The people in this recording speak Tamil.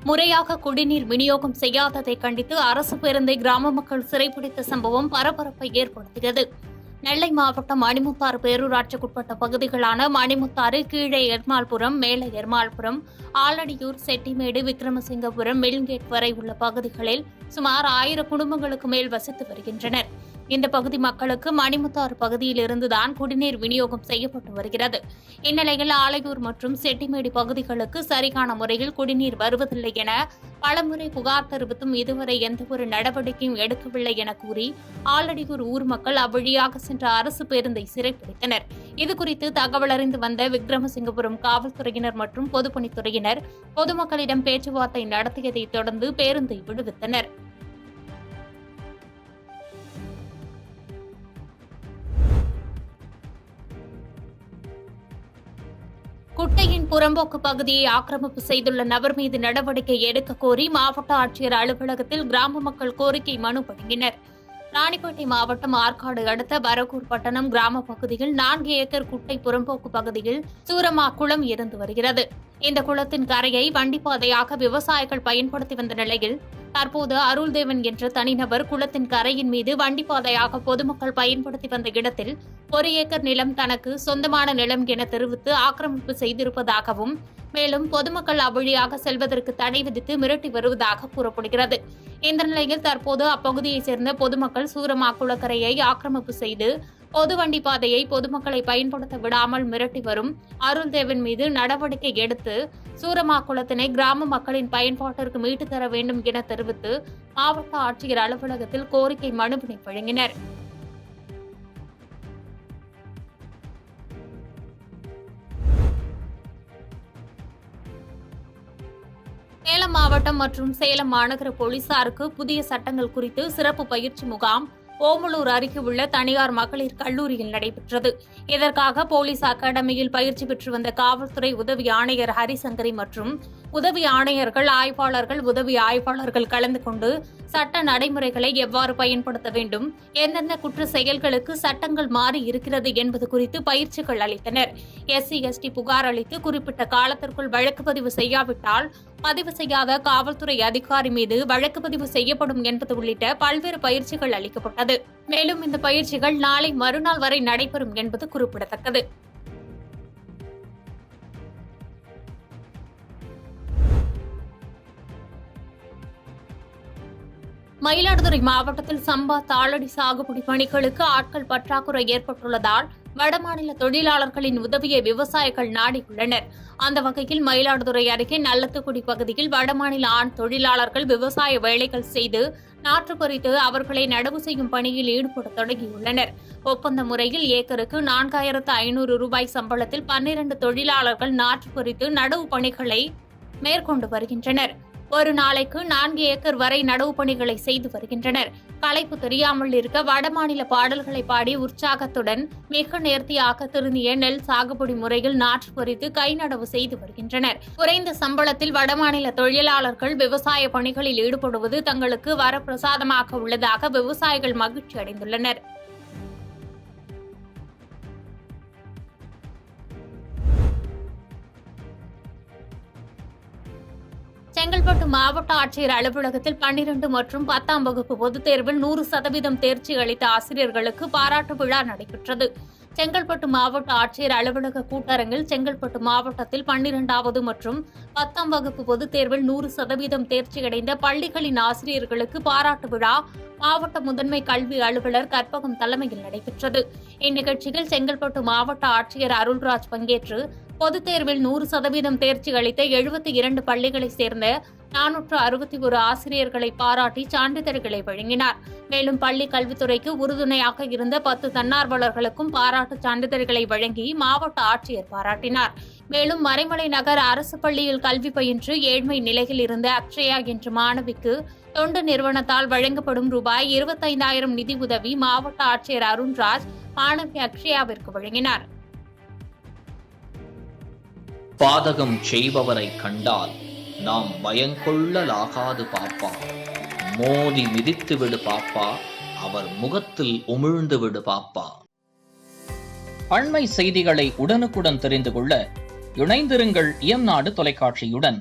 முறையாக குடிநீர் விநியோகம் செய்யாததை கண்டித்து அரசு பேருந்தை கிராம மக்கள் சிறைப்பிடித்த சம்பவம் பரபரப்பை ஏற்படுத்தியது. நெல்லை மாவட்டம் மணிமுத்தாறு பேரூராட்சிக்குட்பட்ட பகுதிகளான மணிமுத்தாறு, கீழே எர்மாள்புரம், மேலே எர்மாள்புரம், ஆலடியூர், செட்டிமேடு, விக்ரமசிங்கபுரம், மில்கேட் வரை உள்ள பகுதிகளில் சுமார் 1000 குடும்பங்களுக்கு மேல் வசித்து வருகின்றனர். இந்த பகுதி மக்களுக்கு மணிமுத்தாறு பகுதியில் இருந்துதான் குடிநீர் விநியோகம் செய்யப்பட்டு வருகிறது. இந்நிலையில் ஆலையூர் மற்றும் செட்டிமேடு பகுதிகளுக்கு சரியான முறையில் குடிநீர் வருவதில்லை என பலமுறை புகார் தெரிவித்தும் இதுவரை எந்தவொரு நடவடிக்கையும் எடுக்கவில்லை என கூறி ஆலடியூர் ஊர் மக்கள் அவ்வழியாக சென்ற அரசு பேருந்தை சிறைப்பிடித்தனர். இதுகுறித்து தகவல் அறிந்து வந்த விக்ரமசிங்கபுரம் காவல்துறையினர் மற்றும் பொதுப்பணித்துறையினர் பொதுமக்களிடம் பேச்சுவார்த்தை நடத்தியதை தொடர்ந்து பேருந்தை விடுவித்தனர். குட்டையின் புறம்போக்கு பகுதியை ஆக்கிரமிப்பு செய்துள்ள நபர் மீது நடவடிக்கை எடுக்க கோரி மாவட்ட ஆட்சியர் அலுவலகத்தில் கிராம மக்கள் கோரிக்கை மனு வழங்கினர். ராணிப்பேட்டை மாவட்டம் ஆற்காடு அடுத்த பரகூர் பட்டணம் கிராம பகுதியில் 4 ஏக்கர் குட்டை புறம்போக்கு பகுதியில் சூரமா குளம் இருந்து வருகிறது. இந்த குளத்தின் கரையை வண்டிப்பாதையாக விவசாயிகள் பயன்படுத்தி வந்த நிலையில் தற்போது அருள்தேவன் என்ற தனிநபர் குளத்தின் கரையின் மீது வண்டிப்பாதையாக பொதுமக்கள் பயன்படுத்தி வந்த இடத்தில் 1 ஏக்கர் நிலம் தனக்கு சொந்தமான நிலம் என தெரிவித்து ஆக்கிரமிப்பு செய்திருப்பதாகவும், மேலும் பொதுமக்கள் அவ்வழியாக செல்வதற்கு தடை விதித்து மிரட்டி வருவதாக கூறப்படுகிறது. இந்த நிலையில் தற்போது அப்பகுதியைச் சேர்ந்த பொதுமக்கள் சூரமா குளக்கரையை ஆக்கிரமிப்பு செய்து பொது வண்டி பாதையை பொதுமக்களை பயன்படுத்த விடாமல் மிரட்டி வரும் அருள்தேவன் மீது நடவடிக்கை எடுத்து சூரமா குளத்தினை கிராம மக்களின் பயன்பாட்டிற்கு மீட்டுத் தர வேண்டும் என தெரிவித்து மாவட்ட ஆட்சியர் அலுவலகத்தில் கோரிக்கை மனுவினை வழங்கினர். சேலம் மாவட்டம் மற்றும் சேலம் மாநகர போலீசாருக்கு புதிய சட்டங்கள் குறித்து சிறப்பு பயிற்சி முகாம் ஓமலூர் அருகே உள்ள தனியார் மகளிர் கல்லூரியில் நடைபெற்றது. இதற்காக போலீஸ் அகாடமியில் பயிற்சி பெற்று வந்த காவல்துறை உதவி ஆணையர் ஹரிசங்கரி மற்றும் உதவி ஆணையர்கள், ஆய்வாளர்கள், உதவி ஆய்வாளர்கள் கலந்து கொண்டு சட்ட நடைமுறைகளை எவ்வாறு பயன்படுத்த வேண்டும், எந்தெந்த குற்ற செயல்களுக்கு சட்டங்கள் மாறி இருக்கிறது என்பது குறித்து பயிற்சிகள் அளித்தனர். SC/ST புகார் அளித்து குறிப்பிட்ட காலத்திற்குள் வழக்கு பதிவு செய்யாவிட்டால் பதிவு செய்யாத காவல்துறை அதிகாரி மீது வழக்கு பதிவு செய்யப்படும் என்பது உள்ளிட்ட பல்வேறு பயிற்சிகள் அளிக்கப்பட்டது. மேலும் இந்த பயிற்சிகள் நாளை மறுநாள் வரை நடைபெறும் என்பது குறிப்பிடத்தக்கது. மயிலாடுதுறை மாவட்டத்தில் சம்பா தாளடி சாகுபடி பணிகளுக்கு ஆட்கள் பற்றாக்குறை ஏற்பட்டுள்ளதால் வடமாநில தொழிலாளர்களின் உதவியை விவசாயிகள் நாடியுள்ளனர். அந்த வகையில் மயிலாடுதுறை அருகே நல்லத்துக்குடி பகுதியில் வடமாநில ஆண் தொழிலாளர்கள் விவசாய வேலைகள் செய்து நாற்று பறித்து அவர்களை நடவு செய்யும் பணியில் ஈடுபட தொடங்கியுள்ளனர். ஒப்பந்த முறையில் ஏக்கருக்கு 4500 ரூபாய் சம்பளத்தில் 12 தொழிலாளர்கள் நாற்று பறித்து நடவு பணிகளை மேற்கொண்டு வருகின்றனர். ஒரு நாளைக்கு 4 ஏக்கர் வரை நடவு பணிகளை செய்து வருகின்றனர். களைப்பு தெரியாமல் இருக்க வடமாநில பாடல்களை பாடி உற்சாகத்துடன் மிக நேர்த்தியாக திருந்திய நெல் சாகுபடி முறையில் நாற்று பறித்து கை நடவு செய்து வருகின்றனர். குறைந்த சம்பளத்தில் வடமாநில தொழிலாளர்கள் விவசாய பணிகளில் ஈடுபடுவது தங்களுக்கு வரப்பிரசாதமாக உள்ளதாக விவசாயிகள் மகிழ்ச்சி அடைந்துள்ளனர். செங்கல்பட்டு மாவட்ட ஆட்சியர் அலுவலகத்தில் 12 மற்றும் 10ஆம் வகுப்பு பொதுத் தேர்வில் 100% தேர்ச்சி அளித்த ஆசிரியர்களுக்கு பாராட்டு விழா நடைபெற்றது. செங்கல்பட்டு மாவட்ட ஆட்சியர் அலுவலக கூட்டரங்கில் செங்கல்பட்டு மாவட்டத்தில் 12வது மற்றும் 10ஆம் வகுப்பு பொதுத் தேர்வில் 100% தேர்ச்சியடைந்த பள்ளிகளின் ஆசிரியர்களுக்கு பாராட்டு விழா மாவட்ட முதன்மை கல்வி அலுவலர் கற்பகம் தலைமையில் நடைபெற்றது. இந்நிகழ்ச்சியில் செங்கல்பட்டு மாவட்ட ஆட்சியர் அருள்ராஜ் பங்கேற்று பொதுத் தேர்வில் 100% தேர்ச்சி அளித்த 72 பள்ளிகளைச் சேர்ந்த 461 ஆசிரியர்களை பாராட்டி சான்றிதழ்களை வழங்கினார். மேலும் பள்ளி கல்வித்துறைக்கு உறுதுணையாக இருந்த 10 தன்னார்வலர்களுக்கும் பாராட்டு சான்றிதழ்களை வழங்கி மாவட்ட ஆட்சியர் பாராட்டினார். மேலும் மறைமலை நகர் அரசு பள்ளியில் கல்வி பயின்று ஏழ்மை நிலையில் இருந்த அக்ஷயா என்ற மாணவிக்கு தொண்டு நிறுவனத்தால் வழங்கப்படும் ரூபாய் 25,000 நிதி உதவி மாவட்ட ஆட்சியர் அருண்ராஜ் மாணவி அக்ஷயாவிற்கு வழங்கினார். பாதகம் செய்பவரை கண்டால் நாம் பயங்கொள்ளலாகாது பாப்பா, மோதி மிதித்து விடு பாப்பா, அவர் முகத்தில் உமிழ்ந்து விடு பாப்பா. அண்மை செய்திகளை உடனுக்குடன் தெரிந்து கொள்ள இணைந்திருங்கள் இயம்நாடு தொலைக்காட்சியுடன்.